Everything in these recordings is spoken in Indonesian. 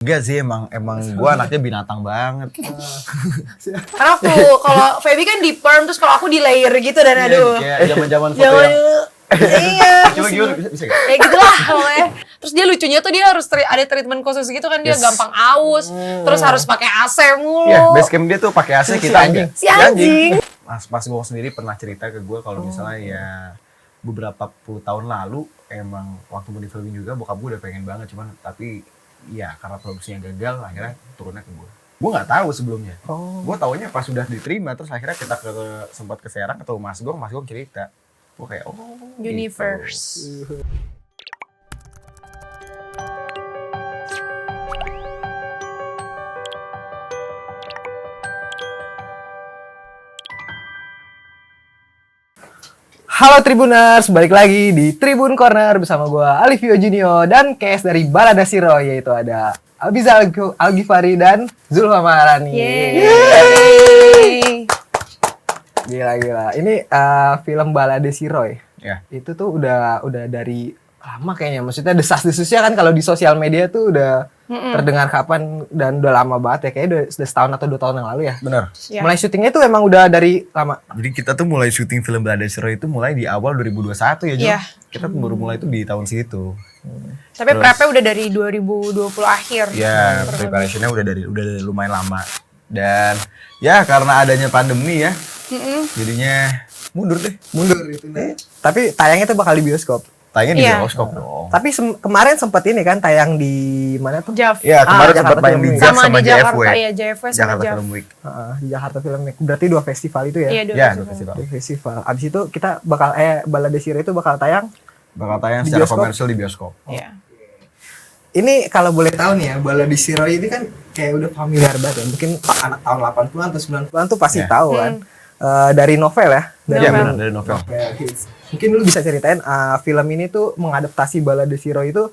Enggak sih, emang gue anaknya binatang banget. Karena aku kalau Feby kan di perm, terus kalau aku di layer gitu dan aduh. Kayak zaman-zaman foto Zaman yang dulu. Iya. coba gimana bisa gak? Kayak gitulah pokoknya. Terus dia lucunya tuh dia harus ada treatment khusus gitu kan, dia gampang aus, terus harus pakai AC mulu. Iya, base camp dia tuh pakai AC, kita enggak. Si anjing. Mas gue sendiri pernah cerita ke gue kalau misalnya ya beberapa puluh tahun lalu emang waktu mau di filming juga bokap gue udah pengen banget, cuman tapi ya karena produksinya gagal akhirnya turunnya ke gue. Gue nggak tahu sebelumnya. Gue taunya pas sudah diterima, terus akhirnya kita sempat ke Serang ketemu Mas Gong cerita. Gue kayak Universe. Gitu. Halo Tribuners, balik lagi di Tribun Corner bersama gue Alivio Junio dan cast dari Balada Siro, yaitu ada Albiza Algifari dan Zulfa Maharani. Yeay. Gila. Ini film Balada Siro ya? Ya. Itu tuh udah dari lama kayaknya. Maksudnya desas-desusnya kan kalau di sosial media tuh udah terdengar kapan dan udah lama banget ya. Kayaknya udah setahun atau 2 tahun yang lalu ya. Bener. Ya. Mulai syutingnya tuh emang udah dari lama. Jadi kita tuh mulai syuting film Balada Siro itu mulai di awal 2021 ya, Jo. Iya. Kita baru mulai itu di tahun segitu. Tapi prepnya udah dari 2020 akhir. Ya, preparationnya udah dari lumayan lama. Dan ya karena adanya pandemi ya, jadinya mundur deh. Mundur itu. Tapi tayangnya tuh bakal di bioskop. Tayangnya di Iya. bioskop dong. Tapi kemarin sempat ini kan tayang di mana tuh? Jav. Ya kemarin sempat Jakarta main di Film Week. JAF Sama sama di Jakarta, JFW. ya JFW sama Jakarta Jav. Film Week. Di Jakarta Film Week. Berarti 2 festival itu ya? Iya, Ya, dua dua festival. 2 festival. Abis itu kita bakal Balada Siro itu bakal tayang. Bakal tayang Di secara bioskop? komersial di bioskop. Iya. Ini kalau boleh tahu nih ya, Balada Siro ini kan kayak udah familiar banget ya. Mungkin anak tahun 80-an atau 90-an tuh pasti Ya. tahu kan. Dari novel ya. Iya benar, dari novel. Hits. Mungkin lu bisa ceritain film ini tuh mengadaptasi Balada Siro itu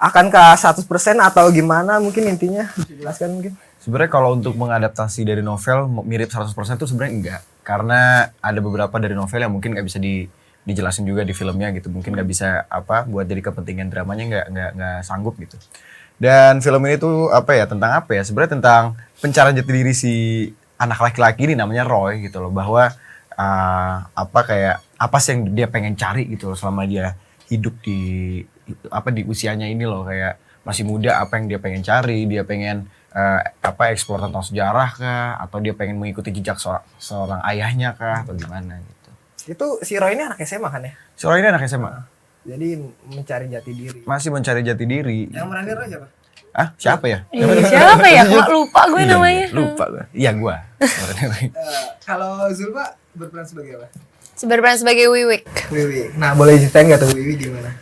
akankah 100% atau gimana mungkin intinya? Bisa jelaskan mungkin. Sebenarnya kalau untuk mengadaptasi dari novel mirip 100% tuh sebenarnya enggak. Karena ada beberapa dari novel yang mungkin nggak bisa dijelasin juga di filmnya gitu. Mungkin nggak bisa buat jadi kepentingan dramanya nggak sanggup gitu. Dan film ini tuh tentang apa ya? Sebenarnya tentang pencarian jati diri si anak laki-laki ini namanya Roy gitu loh, bahwa apa sih yang dia pengen cari gitu loh selama dia hidup di usianya ini loh, kayak masih muda, apa yang dia pengen cari, dia pengen eksplor tentang sejarah kah, atau dia pengen mengikuti jejak seorang ayahnya kah, atau gimana gitu. Itu si Roy ini anak SMA kan ya? Si Roy ini anak SMA. Jadi mencari jati diri. Masih mencari jati diri. Yang meranin Roy siapa? Ah, siapa ya? Siapa ya? Kok lupa gue namanya. Lupa gue. Iya gue. Kalau Zulfa berperan sebagai apa? Berperan sebagai Wiwik. Wiwi. Nah, boleh ceritain nggak tuh Wiwi gimana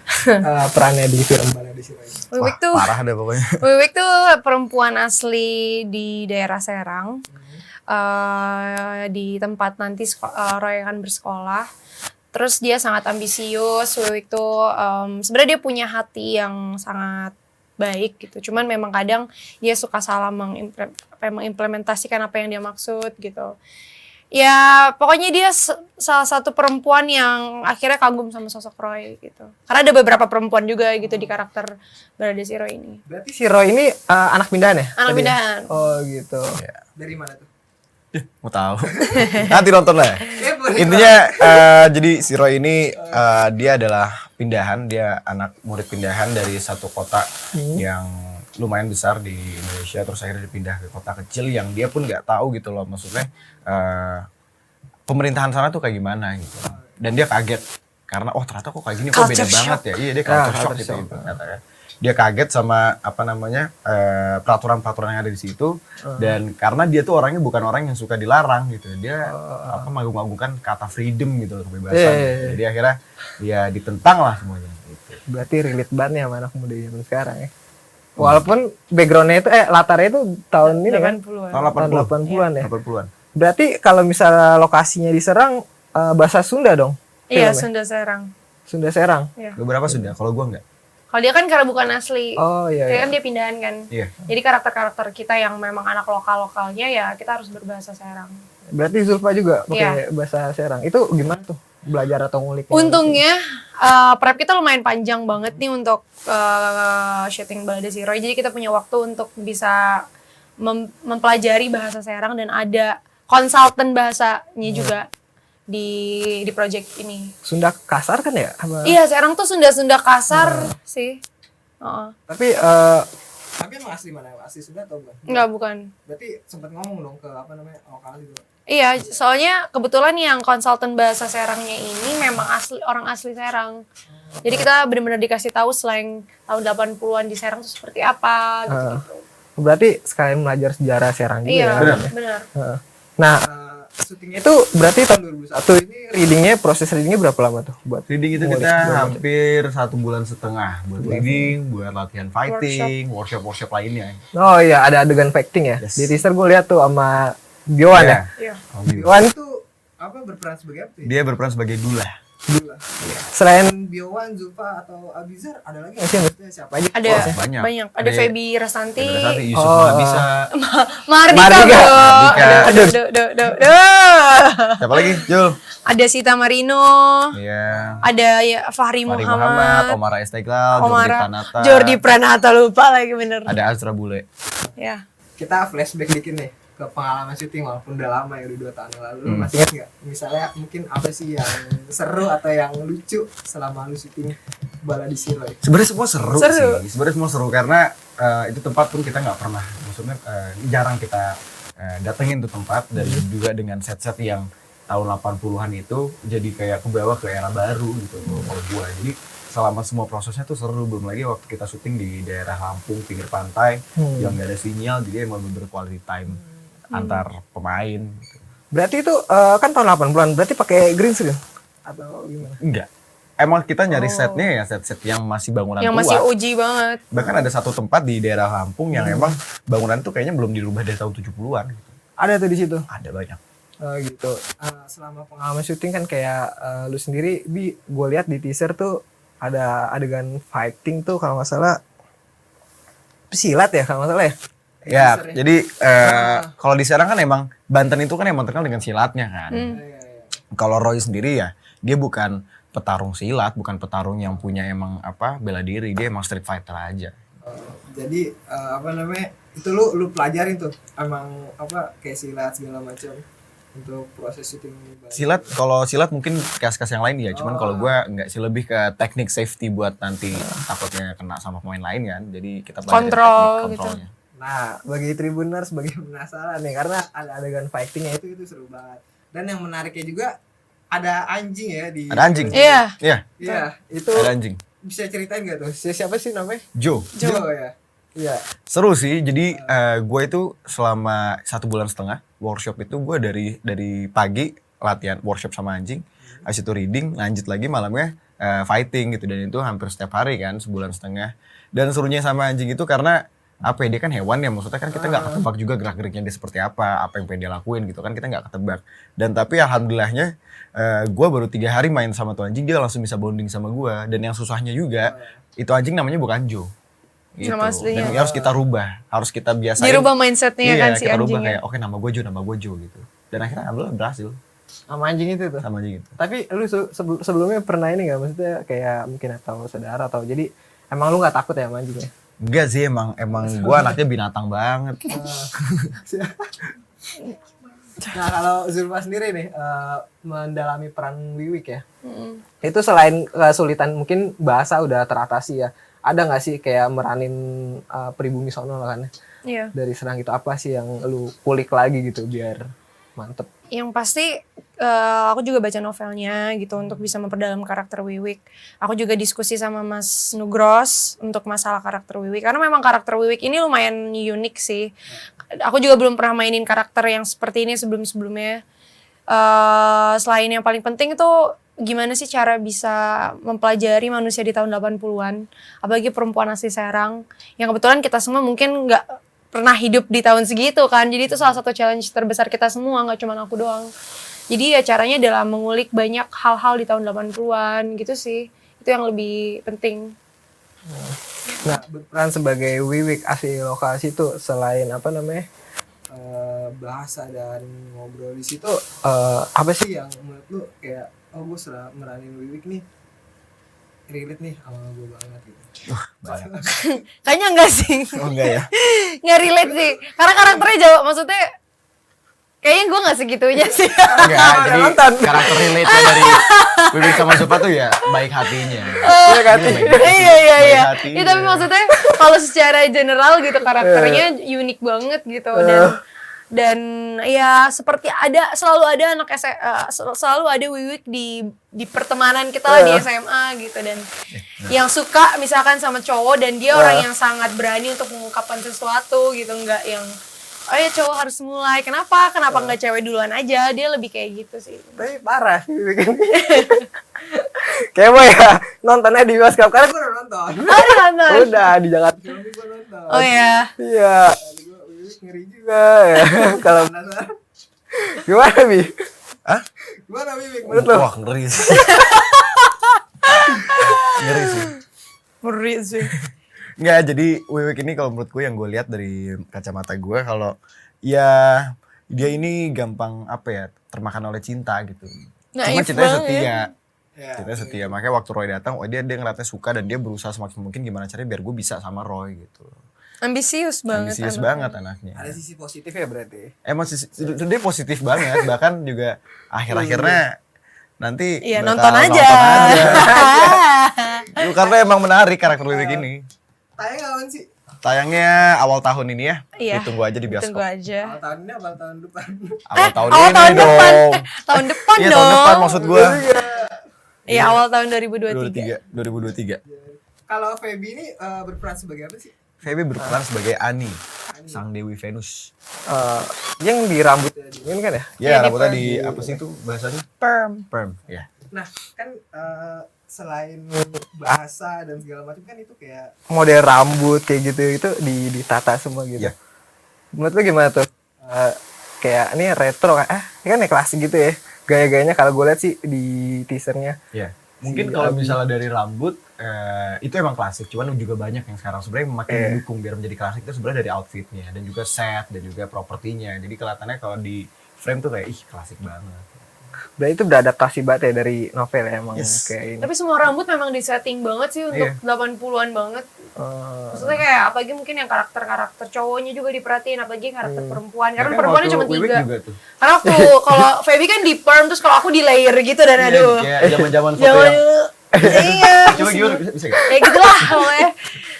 perannya di film Balada Siro ini? Wiwik tuh Parah deh pokoknya. Wiwik tuh perempuan asli di daerah Serang. Di tempat nanti Roy akan bersekolah. Terus dia sangat ambisius. Wiwik tuh sebenarnya dia punya hati yang sangat baik gitu. Cuman memang kadang dia suka salah mengimplementasikan apa yang dia maksud gitu. Ya pokoknya dia salah satu perempuan yang akhirnya kagum sama sosok Roy gitu. Karena ada beberapa perempuan juga gitu di karakter Balada Siro ini. Berarti si Roy ini anak pindahan ya? Anak Tadi ya? pindahan. Oh gitu. Ya. Dari mana tuh? Mau tahu. Nanti nonton lah. Intinya jadi si Roy ini dia adalah pindahan, dia anak murid pindahan dari satu kota yang lumayan besar di Indonesia, terus akhirnya dipindah ke kota kecil yang dia pun nggak tahu gitu loh, maksudnya pemerintahan sana tuh kayak gimana gitu. Dan dia kaget karena ternyata kok kayak gini, kok beda banget ya. Iya, dia culture shock gitu katanya. Dia kaget sama peraturan-peraturan yang ada di situ, dan karena dia tuh orangnya bukan orang yang suka dilarang gitu, dia mengagung-agungkan kata freedom gitu loh, kebebasan. Jadi akhirnya dia ditentang lah semuanya gitu. Berarti relate banget ya sama anak muda zaman sekarang ya. Walaupun backgroundnya itu latarnya itu tahun ini kan? 80-an. Tahun 80-an ya. 80-an. Berarti kalau misalnya lokasinya di Serang bahasa Sunda dong? Iya, filmnya? Sunda Serang. Sunda Serang. Iya. Beberapa sudah, kalau gua enggak. Kalau dia kan karena bukan asli. Oh iya. Dia kan dia pindahan kan. Iya. Jadi karakter-karakter kita yang memang anak lokal-lokalnya ya kita harus berbahasa Serang. Berarti Zulfa juga pakai bahasa Serang. Itu gimana tuh belajar atau ngulik? Untungnya prep kita lumayan panjang banget nih untuk syuting Balada Si Roy. Jadi kita punya waktu untuk bisa mempelajari bahasa Serang dan ada konsultan bahasanya juga di project ini. Sunda kasar kan ya? Iya, Serang tuh Sunda kasar sih. Tapi emang asli mana? Asli Sunda atau bukan? Enggak, bukan. Berarti sempat ngomong dong ke lokal gitu. Iya, soalnya kebetulan yang konsultan bahasa Serangnya ini memang orang asli Serang. Jadi kita benar-benar dikasih tahu slang tahun 80-an di Serang itu seperti apa gitu. Berarti sekalian belajar sejarah Serang juga Iya, ya? benar. Nah, syutingnya itu berarti tahun 2001 ini proses readingnya berapa lama tuh buat? Reading itu kita hampir 1,5 bulan buat reading, buat latihan fighting, workshop lainnya. Oh iya, ada adegan fighting ya. Yes. Di teaser gue lihat tuh sama Biowan ya. Iya. Biowan itu berperan sebagai apa? Dia berperan sebagai Dula. Selain Biowan, Zulfa atau Abizar, ada lagi nggak sih? Maksudnya siapa aja? Ada Wah, banyak. Ada Feby Rasanti, Yusuf Marbisa. Mardika. Siapa lagi? Jul. Ada Sita Marino. Iya. Ada Fahri Muhammad, Omar Esteglal, Jordi Pranata lupa lagi bener. Ada Azra Bule. Ya. Kita flashback dikit nih ke pengalaman syuting walaupun udah lama ya, udah 2 tahun lalu. Lu masih ingat nggak? Misalnya mungkin apa sih yang seru atau yang lucu selama lu syuting Balada Si Roy? Sebenarnya semua seru sih. Sebenarnya semua seru karena itu tempat pun kita nggak pernah, maksudnya jarang kita datengin tuh tempat, dan juga dengan set-set yang tahun 80-an itu jadi kayak kebawa ke era baru gitu kalau gua. Jadi selama semua prosesnya tuh seru, belum lagi waktu kita syuting di daerah Lampung pinggir pantai yang nggak ada sinyal, jadi emang berquality time antar pemain gitu. Berarti itu kan tahun 80-an, berarti pakai green screen atau gimana? Enggak. Emang kita nyari setnya ya set-set yang masih bangunan Yang tua. masih OG banget. Bahkan ada satu tempat di daerah Lampung yang emang bangunan tuh kayaknya belum dirubah dari tahun 70-an gitu. Ada tuh di situ. Ada banyak. Gitu. Selama pengalaman syuting kan kayak lu sendiri, gue lihat di teaser tuh ada adegan fighting tuh kalau nggak salah silat ya kalau nggak salah ya. Ya, jadi kalau di Serang kan emang Banten itu kan emang terkenal dengan silatnya kan. Kalau Roy sendiri ya, dia bukan petarung silat, bukan petarung yang punya emang bela diri, dia emang street fighter aja. Jadi itu lu pelajarin tuh emang kayak silat segala macam untuk proses syuting. Silat, kalau silat mungkin kas-kas yang lain ya, cuman kalau gua enggak sih, lebih ke teknik safety buat nanti takutnya kena sama pemain lain kan. Jadi kita belajar teknik kontrolnya. Nah, bagi Tribuners, bagi penasaran nih, karena ada adegan fightingnya itu seru banget. Dan yang menariknya juga ada anjing ya di. Ada anjing. Iya. Iya, itu. Ada anjing. Bisa ceritain nggak tuh? Siapa sih namanya? Joe ya. Iya. Seru sih. Jadi gue itu selama 1,5 bulan workshop itu gue dari pagi latihan workshop sama anjing, habis itu reading, lanjut lagi malamnya fighting gitu, dan itu hampir setiap hari kan 1,5 bulan. Dan serunya sama anjing itu karena dia kan hewan ya, maksudnya kan kita nggak ketebak juga gerak-geriknya dia seperti apa yang pengen dia lakuin gitu kan, kita nggak ketebak. Dan tapi alhamdulillahnya gue baru 3 hari main sama tuh anjing, dia langsung bisa bonding sama gue. Dan yang susahnya juga itu anjing namanya bukan Joe gitu. Nama aslinya. Dan harus kita rubah, harus kita biasain. Dirubah mindsetnya kan si kita rubah anjingnya. kayak nama gue Joe gitu. Dan akhirnya alhamdulillah berhasil. Sama anjing itu tuh. Sama anjing itu. Tapi lu sebelumnya pernah ini nggak, maksudnya kayak mungkin atau saudara atau jadi emang lu nggak takut ya sama anjingnya? Enggak sih, emang gue anaknya binatang banget. Nah, kalau Zulfa sendiri nih mendalami peran Wiwik ya. Itu selain kesulitan mungkin bahasa udah teratasi ya. Ada nggak sih kayak meranin pribumi sono kan? Iya. Dari Serang itu apa sih yang lu kulik lagi gitu biar mantep? Yang pasti aku juga baca novelnya gitu untuk bisa memperdalam karakter Wiwik. Aku juga diskusi sama Mas Nugros untuk masalah karakter Wiwik, karena memang karakter Wiwik ini lumayan unik sih. Aku juga belum pernah mainin karakter yang seperti ini sebelum-sebelumnya. Selain yang paling penting itu gimana sih cara bisa mempelajari manusia di tahun 80-an, apalagi perempuan asli Serang yang kebetulan kita semua mungkin nggak pernah hidup di tahun segitu kan. Jadi itu salah satu challenge terbesar kita semua, nggak cuma aku doang. Jadi ya caranya adalah mengulik banyak hal-hal di tahun 80-an gitu sih. Itu yang lebih penting. Nah, berperan sebagai Wiwik asli lokasi itu selain bahasa dan ngobrol di situ apa sih yang menurut lu kayak gue setelah meranin Wiwik nih relate nih sama gue banget gitu. Banyak. Kayaknya enggak sih. Oh enggak ya? Nggak relate sih. Karena karakternya jauh, maksudnya kayaknya gue nggak segitunya sih. Enggak, jadi karakter relate dari Wiwik sama Zulfa tuh ya baik hatinya. Iya kan? Iya. Baik hatinya. Ya, tapi maksudnya kalau secara general gitu karakternya unik banget gitu dan ya seperti selalu ada selalu ada Wiwik di pertemanan kita lah di SMA gitu dan yang suka misalkan sama cowok dan dia orang yang sangat berani untuk mengungkapkan sesuatu gitu, nggak yang oh ya cowok harus mulai, kenapa nggak cewek duluan aja, dia lebih kayak gitu sih. Tapi parah Wiwik ini. Kayak mau ya nontonnya di bioskop karena gue udah nonton. Udah di Jakarta Film gue nonton. Oh ya. Iya. Wiwik ngeri juga ya. Kalau penasaran. Gimana Bi? Hah? Gimana Wiwik menurut lo? Wah, ngeri sih. Ngeri sih. Ngeri sih. Nggak, jadi Wiwik ini kalau menurut gue yang gue lihat dari kacamata gue kalau ya dia ini gampang apa ya termakan oleh cinta gitu. Cuma Naif cintanya banget. setia. Ya. Cintanya setia. Makanya waktu Roy datang, dia ngeliatnya suka dan dia berusaha semaksimal mungkin gimana caranya biar gue bisa sama Roy gitu. Ambisius banget. Ambisius banget anaknya. Ada sisi positif ya berarti. Emang dia positif banget, bahkan juga akhir-akhirnya nanti Iya, bakal nonton aja. Karena emang menarik karakter Wiwik ini. Tayang kapan sih? Tayangnya awal tahun ini ya. Iya. Ditunggu aja di bioskop. Tunggu aja. Awal tahun ini awal tahun depan. Awal tahun Awal ini tahun dong. depan. Tahun depan Iya, dong. tahun depan maksud gue. Iya, awal tahun 2023. 2023. Kalau Feby ini berperan sebagai apa sih? Feby berperan sebagai Ani, sang Dewi Venus. Yang di rambutnya dingin kan ya? Ya, Iya, di rambutnya perm. di apa sih itu bahasanya? Perm. Perm, ya. Nah kan selain bahasa dan segala macam kan itu kayak model rambut kayak gitu itu ditata semua gitu. Iya. Menurut lu gimana tuh? Kayak ini retro kan? Ini kan ya klasik gitu ya. Gaya-gayanya kalau gue lihat sih di teasernya. Iya. Mungkin Si kalau Abi. misalnya dari rambut itu emang klasik, cuman juga banyak yang sekarang sebenarnya makin mendukung biar menjadi klasik itu sebenarnya dari outfitnya dan juga set dan juga propertinya. Jadi kelihatannya kalau di frame tuh kayak klasik banget. Berarti itu beradaptasi banget ya dari novel ya emang Yes. kayak ini. Tapi semua rambut memang disetting banget sih untuk Iya. 80-an banget. Maksudnya kayak apalagi mungkin yang karakter cowoknya juga diperhatiin, apalagi karakter perempuan. Karena Kan perempuannya waktu cuma Wiwik 3. juga tuh. Karena waktu kalau Feby kan di perm, terus kalau aku di layer gitu dan Iya, aduh. kayak zaman-zaman foto Zaman yang dulu. Iya. coba gimana bisa gak? Kayak gitulah pokoknya.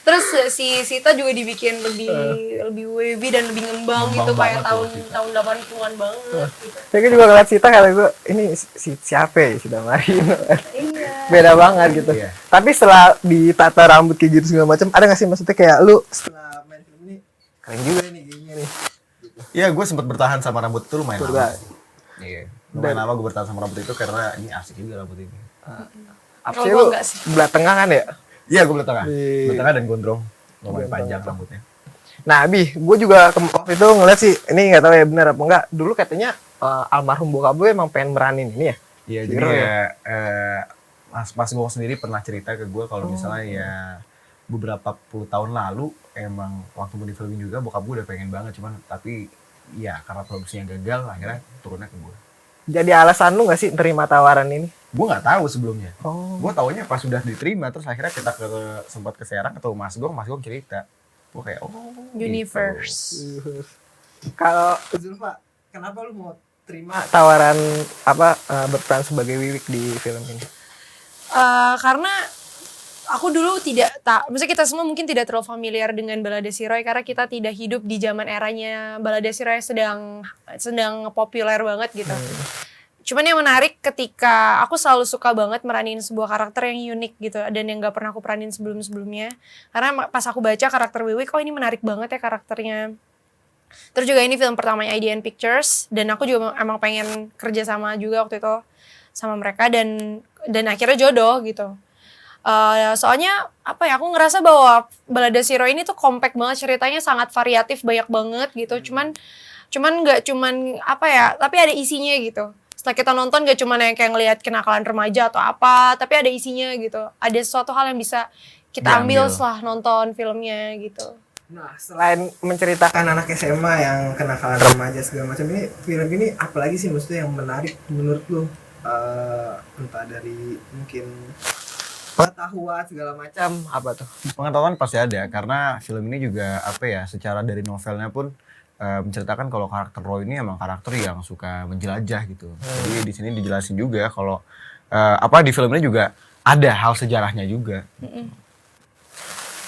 Terus si Sita juga dibikin lebih wavy dan lebih ngembang Ngembang gitu kayak banget tuh, Sita. tahun 80-an banget gitu. Saya juga ngeliat Sita kata gue ini siapa ya Sita Marino. Iya. Beda banget gitu. Iya. Tapi setelah ditata rambut kayak gitu segala macam, ada nggak sih maksudnya kayak lu setelah main film ini keren juga nih gini nih. Iya, gue sempat bertahan sama rambut itu lumayan Bertahan. lama. Iya. Lumayan lama gue bertahan sama rambut itu karena ini asik juga rambut ini. Apa Kalau sih gua lu enggak sih. belah tengah kan ya? Iya, gue belah tengah. Di- Belah tengah dan gondrong. Lumayan Gondrong. panjang rambutnya. Nah, Bi, gue juga waktu itu ngeliat sih, ini nggak tahu ya benar apa enggak. Dulu katanya almarhum bokap gue emang pengen meranin ini ya. Iya, Si jadi Roy ya Mas gue sendiri pernah cerita ke gue kalau misalnya ya beberapa puluh tahun lalu emang waktu mau di filmin juga bokap gue udah pengen banget cuman tapi ya karena produksinya gagal akhirnya turunnya ke gue. Jadi alasan lu nggak sih terima tawaran ini? Gue nggak tahu sebelumnya. Oh. Gue taunya pas sudah diterima terus akhirnya kita sempat ke Serang ketemu Mas gue cerita. Gue kayak Universe. Kalau Zulfa, kenapa lu mau terima tawaran berperan sebagai Wiwik di film ini? Karena aku dulu maksudnya kita semua mungkin tidak terlalu familiar dengan Balada Si Roy karena kita tidak hidup di zaman eranya Balada Si Roy sedang populer banat gitu. Cuman yang menarik ketika aku selalu suka banget meranin sebuah karakter yang unik gitu dan yang gak pernah aku peranin sebelumnya. Karena pas aku baca karakter Wiwik, ini menarik banget ya karakternya. Terus juga ini film pertamanya IDN Pictures dan aku juga emang pengen kerja sama juga waktu itu sama mereka dan akhirnya jodoh gitu. Soalnya aku ngerasa bahwa Balada Si Roy ini tuh compact banget, ceritanya sangat variatif, banyak banget gitu. Cuman nggak cuman tapi ada isinya gitu. Setelah kita nonton gak cuma yang kayak ngelihat kenakalan remaja atau apa, tapi ada isinya gitu. Ada sesuatu hal yang bisa kita ambil setelah nonton filmnya gitu. Nah, selain menceritakan anak SMA yang kenakalan remaja segala macam, ini film ini apalagi sih maksudnya yang menarik menurut lu? Entah dari mungkin pengetahuan segala macam, apa tuh? Pengetahuan pasti ada karena film ini juga apa ya, secara dari novelnya pun menceritakan kalau karakter Roy ini emang karakter yang suka menjelajah gitu. Jadi di sini dijelasin juga kalau apa di film ini juga ada hal sejarahnya juga.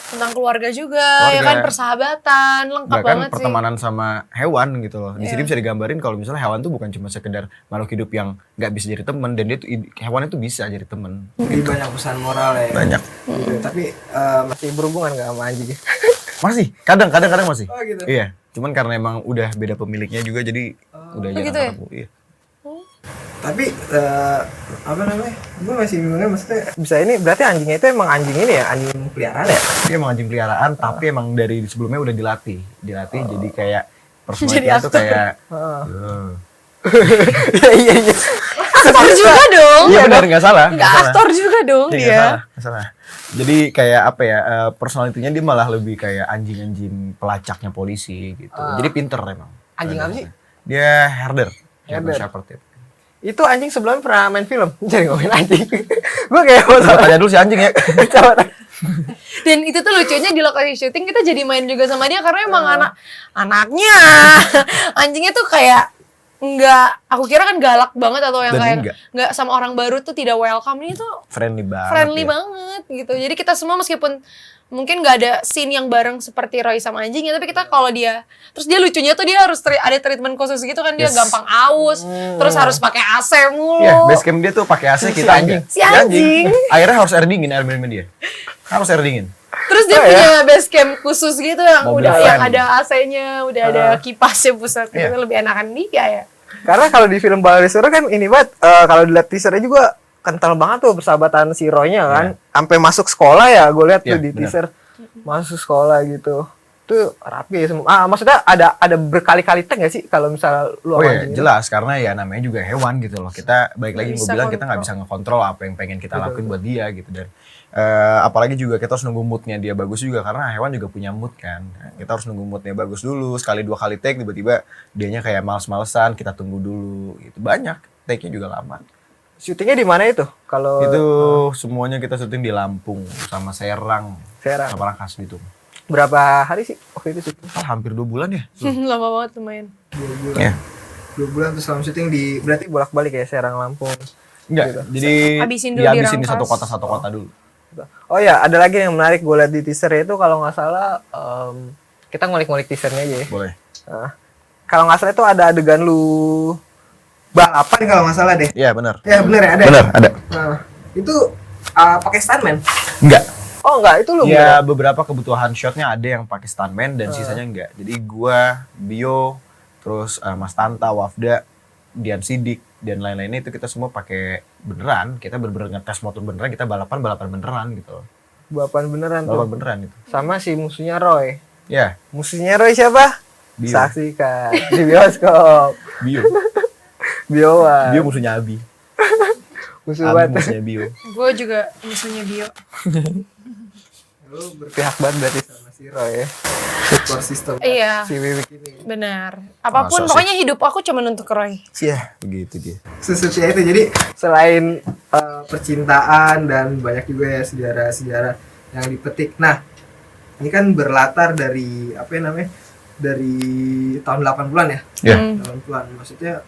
Tentang keluarga juga, ya kan, persahabatan, lengkap Bahkan banget sih. pertemanan sama hewan gitu loh. Di sini bisa digambarin kalau misalnya hewan tuh bukan cuma sekedar makhluk hidup yang nggak bisa jadi teman, dan dia tuh hewan itu bisa jadi teman. Jadi banyak pesan moral ya. Banyak. Gitu. Tapi masih berhubungan nggak sama anjing? Masih, kadang masih. Oh gitu. Iya, cuman karena emang udah beda pemiliknya juga jadi udah jarang gitu ya? ketemu. Iya. Tapi apa namanya? Gue masih bingungnya maksudnya bisa ini berarti anjingnya itu emang anjing ini ya, anjing peliharaan ya? Dia emang anjing peliharaan, tapi emang dari sebelumnya udah dilatih jadi kayak Jadi personality tuh aktor. kayak Iya. Aktor juga dong. iya benar, nggak salah. Nggak aktor juga dong Iya, dia. nggak salah. Jadi kayak apa ya, personalitinya dia malah lebih kayak anjing-anjing pelacaknya polisi gitu. Jadi pinter emang. Anjing apa sih? Dia herder. German Herder. Shepherd ya. Itu anjing sebelumnya pernah main film. Jadi ngomongin anjing. Gue kayak mau Coba tanya dulu si anjing ya. coba. Dan itu tuh lucunya di lokasi syuting kita jadi main juga sama dia karena emang anaknya anjingnya tuh kayak aku kira kan galak banget atau yang Dan kayak nggak sama orang baru tuh tidak welcome. Ini tuh Friendly banget. friendly ya. banget gitu. Jadi kita semua meskipun mungkin nggak ada scene yang bareng seperti Roy sama anjingnya, tapi kita kalau dia terus dia lucunya tuh dia harus ada treatment khusus gitu kan, dia Yes. gampang aus, terus harus pakai AC mulu. Iya, base camp dia tuh pakai AC, Si kita anjing. enggak. Si anjing. Airnya harus air dingin, air minumnya dia. Harus air dingin. Terus dia punya base camp khusus gitu yang Mobil udah fan. yang ada AC-nya, udah ada kipasnya pusat gitu, Iya. lebih enakan dia ya. Karena kalau di film Balade Suara kan ini banget, kalau dilihat teasernya juga kental banget tuh persahabatan si Roy-nya kan. Sampai masuk sekolah ya, gue lihat tuh Iya, di benar. teaser. Masuk sekolah gitu. Tuh rapi semua. Maksudnya ada berkali-kali tag gak sih kalau misalnya lu Oh sama iya, anjing itu? jelas karena ya namanya juga hewan gitu loh. Kita balik lagi Nggak gue bisa bilang kita nggak kontrol. bisa ngekontrol apa yang pengen kita lakuin buat dia gitu, dan apalagi juga kita harus nunggu moodnya dia bagus juga karena hewan juga punya mood kan. Kita harus nunggu moodnya bagus dulu, sekali dua kali take tiba-tiba dianya kayak males-malesan, kita tunggu dulu gitu. Banyak take-nya juga lama. Syutingnya di mana itu? Kalau Itu semuanya kita syuting di Lampung sama Serang, Serang. sama Rangkas gitu. Berapa hari sih waktu itu syuting? Hampir 2 bulan ya. Lama banget lumayan. 2 bulan. Iya. 2 bulan terus selama syuting di berarti bolak-balik ya Serang Lampung. Enggak, jadi Habisin dulu di dihabisin di Rangkas. satu kota dulu. Oh ya, ada lagi yang menarik gue lihat di teaser itu kalau nggak salah kita ngulik-ngulik teasernya aja ya. Boleh. Nah, kalau nggak salah itu ada adegan lu balapan kalau nggak salah deh. Iya, benar. Ya bener ya ada. Benar, ada. Nah, itu pakai stuntman. Enggak. Oh enggak, itu lu Ya beberapa kebutuhan shotnya ada yang pakai stuntman dan sisanya enggak. Jadi gua, Bio, terus Mas Tanta, Wafda, Dian Sidik dan lain-lainnya itu kita semua pakai beneran. Kita bener-bener ngetes motor beneran, kita balapan beneran gitu. balapan beneran tuh. Balapan beneran itu. Sama si musuhnya Roy. Ya, Musuhnya Roy siapa? Bio. Saksikan di bioskop. Bio. Bioan. Bio musuhnya Abi. Musuh Abi banget. musuhnya Bio. Gue juga musuhnya Bio. Lu berpihak banget berarti sama si Roy ya. Support system. Iya. Si Wiwik ini. Benar. Apapun Masa sih? pokoknya hidup aku cuma untuk Roy. Iya, begitu dia. Sesuai itu. Jadi selain percintaan dan banyak juga ya sejarah-sejarah yang dipetik. Nah, ini kan berlatar dari apa ya namanya? Dari tahun 80-an ya. Iya. 80-an. Maksudnya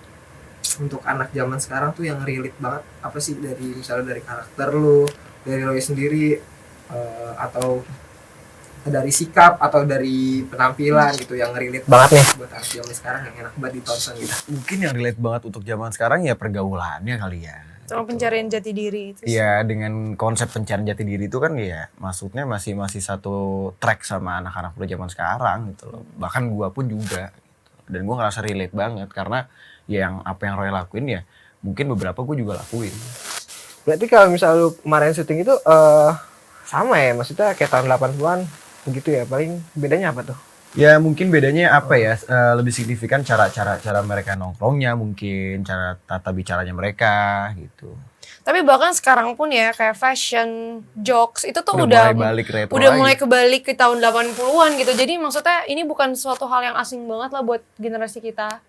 untuk anak zaman sekarang tuh yang relate banget apa sih dari misalnya dari karakter lu, dari Roy sendiri atau dari sikap atau dari penampilan gitu yang relate banget nih buat anak zaman sekarang yang enak banget ditonton gitu. Mungkin yang relate banget untuk zaman sekarang ya pergaulannya kali ya. Sama pencarian jati diri itu. Iya, dengan konsep pencarian jati diri itu kan ya maksudnya masih satu track sama anak-anak muda zaman sekarang gitu loh. Bahkan gua pun juga gitu. Dan gua ngerasa relate banget karena yang apa yang Roy lakuin ya mungkin beberapa gua juga lakuin. Berarti kalau misalnya lu kemarin syuting itu sama ya, maksudnya kayak tahun 80-an begitu ya, paling bedanya apa tuh? Ya mungkin bedanya apa ya, lebih signifikan cara mereka nongkrongnya, mungkin cara tata bicaranya mereka gitu. Tapi bahkan sekarang pun ya kayak fashion, jokes itu tuh Udah mulai balik retro udah lagi. mulai kebalik ke tahun 80-an gitu. Jadi maksudnya ini bukan suatu hal yang asing banget lah buat generasi kita.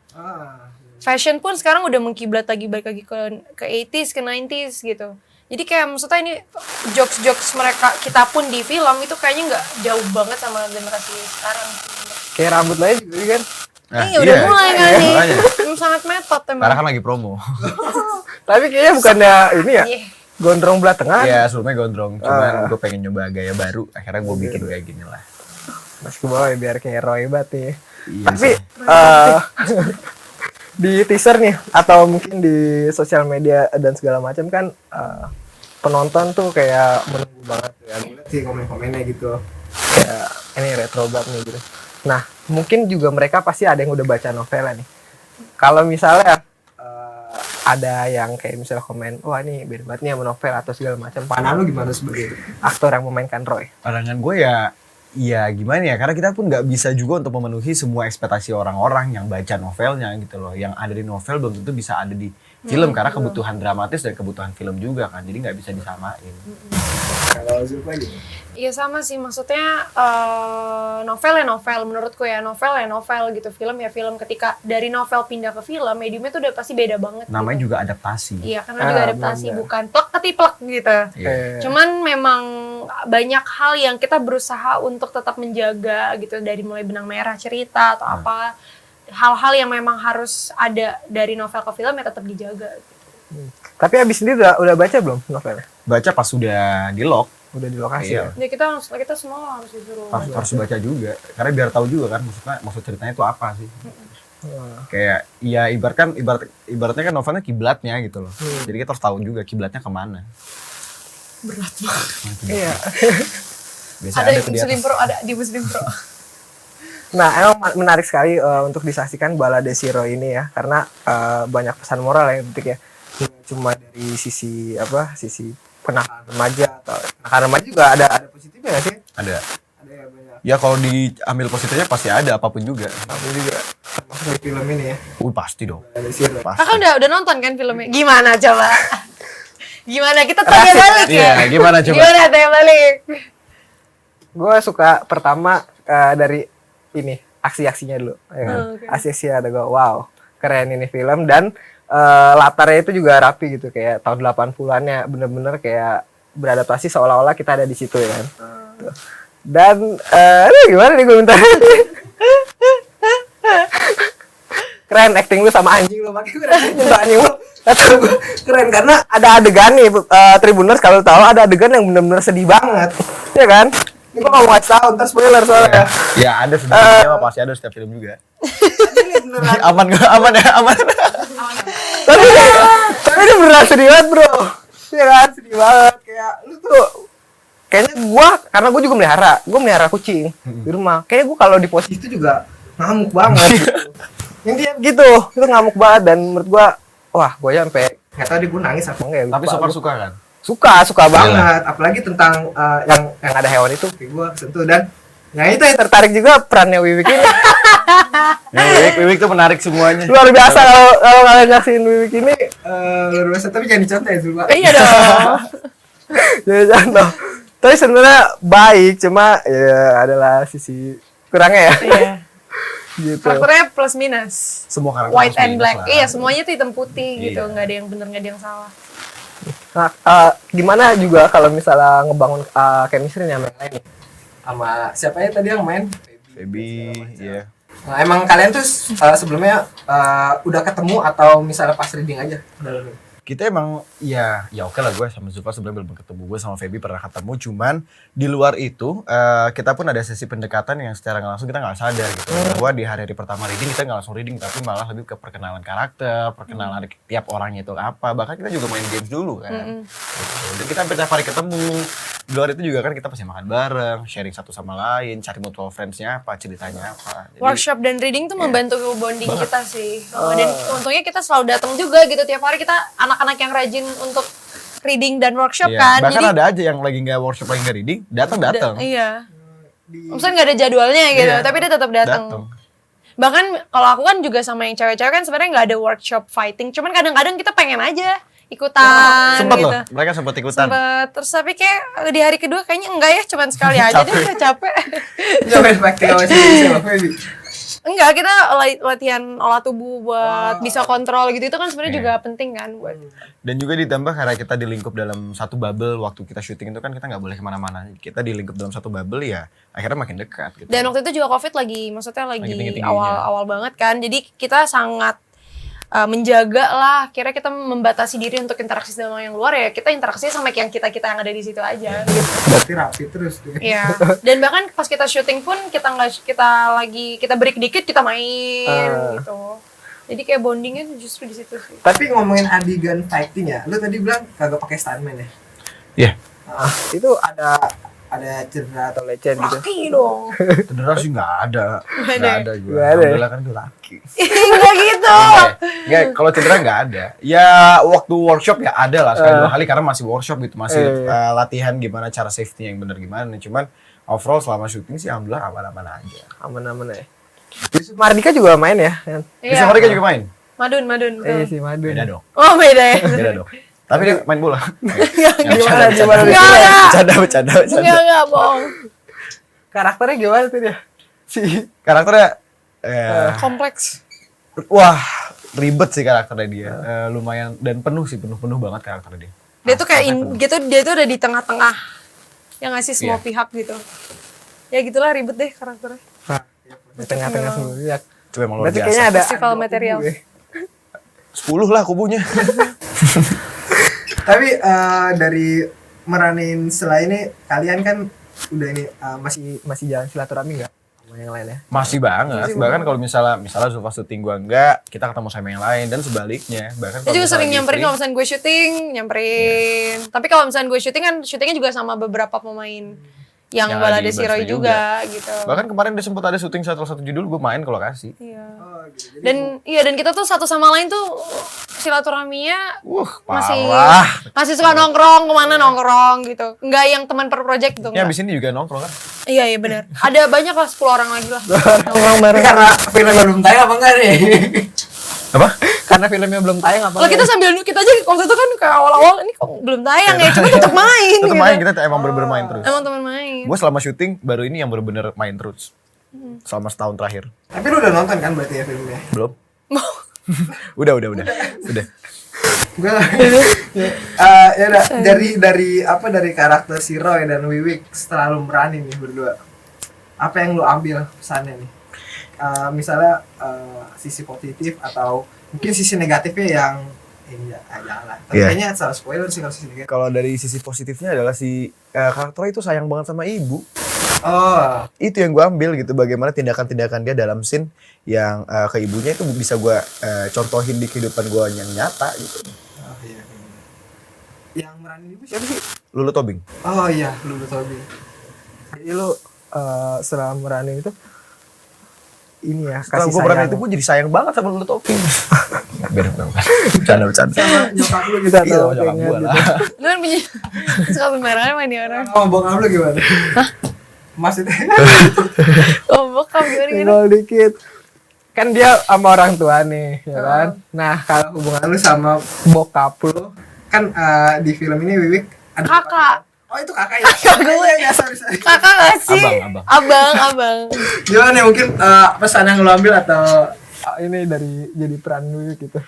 Fashion pun sekarang udah mengkiblat lagi, balik lagi ke 80s, ke 90s gitu. Jadi kayak maksudnya ini jokes kita pun di film itu kayaknya nggak jauh banget sama generasi sekarang. Kayak rambut lain juga kan. Nah, Iya udah mulai kan nih. makanya. Sangat mepet emang. Karena kan lagi promo. Tapi kayaknya bukannya ini ya, Iya. gondrong belah tengah. Iya, sebelumnya gondrong. Cuman gue pengen nyoba gaya baru. Akhirnya gue bikin kayak gini lah. Mas ke bawah ya, biar kayak Roy banget nih. Iya Tapi sih. di teaser nih atau mungkin di sosial media dan segala macam kan penonton tuh kayak menunggu banget ya. Gue liat sih komen-komennya gitu. Ya, ini retro banget nih gitu. Nah, mungkin juga mereka pasti ada yang udah baca novelnya nih. Kalau misalnya ada yang kayak misalnya komen, wah ini beda banget nih sama novel atau segala macam. Pandangan lu gimana sebagai aktor yang memainkan Roy? Pandangan gue ya gimana ya, karena kita pun nggak bisa juga untuk memenuhi semua ekspektasi orang-orang yang baca novelnya gitu loh. Yang ada di novel belum tentu bisa ada di film, karena kebutuhan dramatis dan kebutuhan film juga kan, jadi nggak bisa disamain. Kalau Zulfa gimana? Iya sama sih, maksudnya novel ya novel, menurutku ya novel gitu, film ya film. Ketika dari novel pindah ke film, mediumnya tuh udah pasti beda banget. Namanya gitu. juga adaptasi. Iya, karena juga adaptasi, bener. bukan plek ketiplek gitu. Iya. Cuman memang banyak hal yang kita berusaha untuk tetap menjaga gitu, dari mulai benang merah cerita atau apa. Hal-hal yang memang harus ada dari novel ke film ya tetap dijaga. Tapi abis ini udah baca belum novelnya? Baca pas sudah di lock, Udah di lokasi Iya. ya? Ya kita semua harus disuruh. harus baca juga, karena biar tahu juga kan maksud ceritanya itu apa sih. Kayak ya ibaratnya kan novelnya kiblatnya gitu loh. Jadi kita harus tahu juga kiblatnya kemana. Berat banget. Iya. Biasanya Ada ada di tuh di Muslim atas. Pro, ada di Muslim Pro. Nah, emang menarik sekali untuk disaksikan Balade Si Roy ini ya, karena banyak pesan moral yang penting ya. Cuma dari sisi kenakalan remaja atau kenakalan remaja juga ada positifnya nggak sih? Ada. Ada ya banyak. Ya kalau diambil positifnya pasti ada apapun juga. Tapi juga termasuk di film ini ya. Pasti dong. Balade Si Roy. Pasti. Kakak udah nonton kan filmnya? Gimana coba? Gimana kita tanya Rasis, balik ya? Iya, gimana coba? Gimana tanya balik? Gue suka pertama dari ini aksi-aksinya dulu, ya kan? Oke. Aksi-aksinya ada gue, wow, keren ini film dan latarnya itu juga rapi gitu, kayak tahun 80-annya bener-bener kayak beradaptasi seolah-olah kita ada di situ ya kan. Tuh. Dan gimana nih gue minta keren acting lu sama anjing lu, makanya gue minta anjing lu. Kata gue keren karena ada adegan nih Tribuners, kalau tahu ada adegan yang bener-bener sedih banget, ya kan? Ini gue gak mau ngasih tau, ntar spoiler soalnya. Ya ada sebenarnya pasti ada setiap film juga. Aman nggak? Aman ya, aman. Tapi ini beneran sedih banget bro, ya kan? Sedih banget, kayak lu tuh kayaknya karena gue juga melihara kucing di rumah. Kayaknya gue kalau di posisi itu juga ngamuk banget gitu. Intinya gitu, itu ngamuk banget dan menurut gue, wah gue sampai nggak tahu deh gue nangis apa enggak ya. Tapi lupa. suka kan? Suka banget, apalagi tentang yang ada hewan itu, kayak gue sentuh. Dan nah itu yang tertarik juga perannya Wiwik ini. Wiwik tuh menarik semuanya. Luar biasa kalau kalian nyaksiin Wiwik ini, luar biasa. Tapi jangan dicontoh ya Zulfa. Iya dong. Jadi contoh. Tapi sebenarnya baik, cuma ya adalah sisi kurangnya ya. Iya. Gitu. Karakternya plus minus. Semua karakter White harus and minus black. lah. Iya, semuanya tuh hitam putih gitu. Iya. Nggak ada yang bener, nggak ada yang salah. Nah, gimana juga kalau misalnya ngebangun chemistry nih sama yang lain nih? Sama siapa ya tadi yang main? Baby, iya. Nah, emang kalian tuh sebelumnya udah ketemu atau misalnya pas reading aja? Kita emang ya oke lah, gue sama Zulfa sebenarnya belum ketemu. Gue sama Feby pernah ketemu, cuman di luar itu kita pun ada sesi pendekatan yang secara nggak langsung kita nggak sadar gitu. Bahwa di hari-hari pertama reading kita nggak langsung reading, tapi malah lebih ke perkenalan karakter, perkenalan tiap orangnya itu apa. Bahkan kita juga main games dulu kan. Gitu. Dan kita hampir tiap hari ketemu. Di luar itu juga kan kita pasti makan bareng, sharing satu sama lain, cari mutual friends-nya apa, ceritanya apa. Jadi, Workshop dan reading tuh membantu bonding kita sih. Dan untungnya kita selalu datang juga gitu tiap hari. Kita anak-anak yang rajin untuk reading dan workshop iya. kan. Bahkan Jadi ada aja yang lagi nggak workshop, lagi nggak reading, datang. iya. Maksudnya nggak ada jadwalnya gitu, Iya. tapi dia tetap datang. Bahkan kalau aku kan juga sama yang cewek-cewek kan sebenarnya nggak ada workshop fighting, cuman kadang-kadang kita pengen aja ikutan Sempet gitu. loh, mereka sempat ikutan. Sempet, terus tapi kayak di hari kedua kayaknya enggak ya, cuman sekali aja deh, udah capek. Coba praktik sama sama Feby. Enggak, kita latihan olah tubuh buat bisa kontrol gitu, itu kan sebenarnya juga penting kan buat. Dan juga ditambah karena kita di lingkup dalam satu bubble, waktu kita syuting itu kan kita nggak boleh kemana-mana. Kita di lingkup dalam satu bubble ya akhirnya makin dekat gitu. Dan waktu itu juga COVID maksudnya lagi tinggi-tingginya. awal banget kan, jadi kita sangat menjaga lah, kira kita membatasi diri untuk interaksi sama yang luar, ya kita interaksi sama yang kita yang ada di situ aja gitu. Berarti rapi terus tuh. Iya. Dan bahkan pas kita syuting pun kita break dikit kita main gitu. Jadi kayak bondingnya justru di situ sih. Tapi ngomongin adegan fighting ya, lu tadi bilang kagak pakai stuntman ya? Iya. Itu ada cedera atau lecet gitu? Laki dong. Cedera sih nggak ada. Nggak ada gue. Nggak ada ya? Alhamdulillah kan gue laki. Enggak gitu. Nggak, kalau cedera nggak ada. Ya waktu workshop ya ada lah sekali dua kali karena masih workshop gitu, masih latihan gimana cara safety yang benar gimana. Cuman overall selama syuting sih alhamdulillah aman-aman aja. Aman-aman ya. Yusuf Mardika juga main ya? Bisa mereka juga main? Madun. Iya si Madun. Beda dong. Oh beda ya. Beda dong. Tapi dia main bola. Gimana? Enggak, bohong. Karakternya gimana tuh dia? Karakternya Kompleks. wah, ribet sih karakternya dia. Lumayan dan penuh banget karakternya dia. Dia tuh kayak dia tuh udah di tengah-tengah. Yang ngasih semua pihak gitu. Ya gitulah, ribet deh karakternya. Di tengah-tengah semua pihak. Itu emang luar Berarti biasa. kayaknya ada Festival material. 10 lah kubunya. Tapi dari meranin selain ini, kalian kan udah ini masih jalan silaturahmi nggak sama yang lain ya? Masih banget. Bahkan kalau misalnya Zulfa syuting gua enggak, kita ketemu sama yang lain dan sebaliknya. Bahkan Dia juga sering nyamperin kalau misalnya gue syuting, nyamperin. Tapi kalau misalnya gue syuting kan syutingnya juga sama beberapa pemain yang Balade lagi Siroy bersedia juga gitu. Bahkan kemarin dia sempat ada syuting salah satu judul gue main ke lokasi. Iya. Oh, gitu. Dan kita tuh satu sama lain tuh silaturahminya masih Parah. suka nongkrong gitu. Enggak yang teman per project gitu. Ya enggak. abis ini juga nongkrong kan? Iya benar. Ada banyak lah 10 orang lagi lah. Karena filmnya belum tayang apa enggak nih? Apa? Karena filmnya belum tayang apa? Kalau kita sambil kita aja waktu itu kan ke awal-awal ini kok belum tayang ya, cuma tetap main. Tetap gitu. main, kita emang bener-bener main terus. Emang teman main. Gue selama syuting baru ini yang bener-bener main terus. Selama setahun terakhir. Tapi lu udah nonton kan berarti ya filmnya? Belum? Udah. Gue ya udah dari karakter si Roy dan Wiwik setelah lu meranin nih berdua, apa yang lu ambil pesannya nih? Misalnya sisi positif atau mungkin sisi negatifnya yang jangan. Tapi kayaknya salah spoiler sih kalau sisi negatif. Kalau dari sisi positifnya adalah si karakternya itu sayang banget sama ibu. Oh, Itu yang gue ambil gitu, bagaimana tindakan-tindakan dia dalam scene yang ke ibunya itu bisa gue contohin di kehidupan gue yang nyata gitu. iya. Yang meranin ibu siapa sih? Lulu Tobing. Oh iya, Lulu Tobing. Jadi lu setelah meranin itu ini ya, Setelah kasih gue sayang. berani itu gue jadi sayang banget sama Lulu Tobing. Beda. Bercanda. Sama nyokap lu gitu Iya, atau nyokap gue lah. Lu kan punya suka pembarangan sama nih orang. Oh, bokap lu gimana? Hah? Maksudnya? Oh, bokap gimana? Tinggal dikit. Kan dia sama orang tua nih, ya kan? Nah, kalau hubungan lu sama bokap lu, kan di film ini Wiwik ada Kakak. Oh, itu kakak ya? Kakak gue ya, sorry. Kakak gak sih? Abang. Gimana nih, mungkin pesan yang lu ambil atau ini dari jadi peran Wiwik gitu?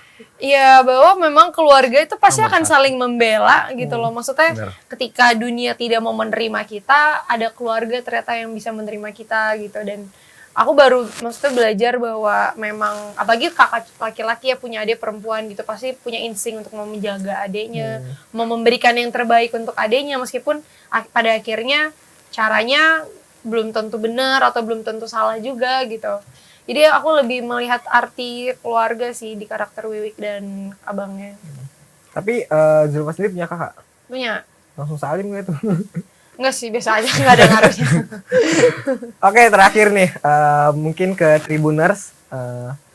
Iya, bahwa memang keluarga itu pasti akan saling membela gitu loh. Maksudnya Bener. ketika dunia tidak mau menerima kita, ada keluarga ternyata yang bisa menerima kita gitu. Dan aku baru maksudnya belajar bahwa memang apalagi kakak laki-laki ya punya adik perempuan gitu, pasti punya insting untuk mau menjaga adiknya, mau memberikan yang terbaik untuk adiknya meskipun pada akhirnya caranya belum tentu benar atau belum tentu salah juga gitu. Jadi aku lebih melihat arti keluarga sih di karakter Wiwik dan abangnya. Tapi Zulfa sendiri punya kakak? Punya? Langsung salim gak tuh? Enggak sih, biasa aja, nggak ada ngaruhnya. Oke, terakhir nih, mungkin ke Tribuners,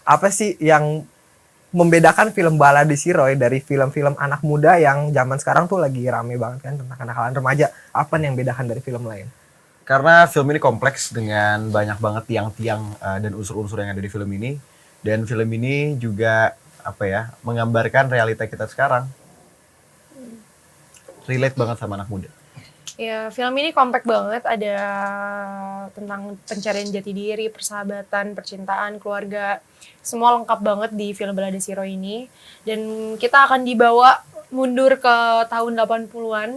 apa sih yang membedakan film Balade Siroy dari film-film anak muda yang zaman sekarang tuh lagi rame banget kan tentang kenakalan remaja? Apa nih yang bedakan dari film lain? Karena film ini kompleks dengan banyak banget tiang-tiang dan unsur-unsur yang ada di film ini. Dan film ini juga menggambarkan realita kita sekarang. relate banget sama anak muda. Ya, film ini compact banget, ada tentang pencarian jati diri, persahabatan, percintaan, keluarga. Semua lengkap banget di film Balada Si Roy ini. Dan kita akan dibawa mundur ke tahun 80-an.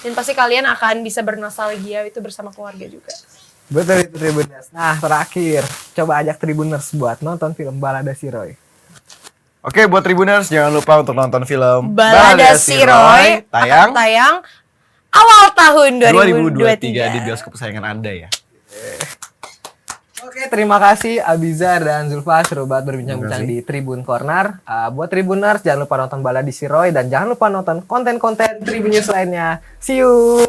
Dan pasti kalian akan bisa bernostalgia itu bersama keluarga juga. Betul itu Tribuners. Nah terakhir, coba ajak Tribuners buat nonton film Balada Si Roy. Oke, buat Tribuners jangan lupa untuk nonton film Balada Si Roy akan tayang awal tahun 2023 di bioskop kesayangan Anda ya. Oke, terima kasih Abizar dan Zulfa seru banget berbincang-bincang di Tribun Corner. Buat Tribuners jangan lupa nonton Balada Si Roy dan jangan lupa nonton konten-konten Tribun News lainnya. See you.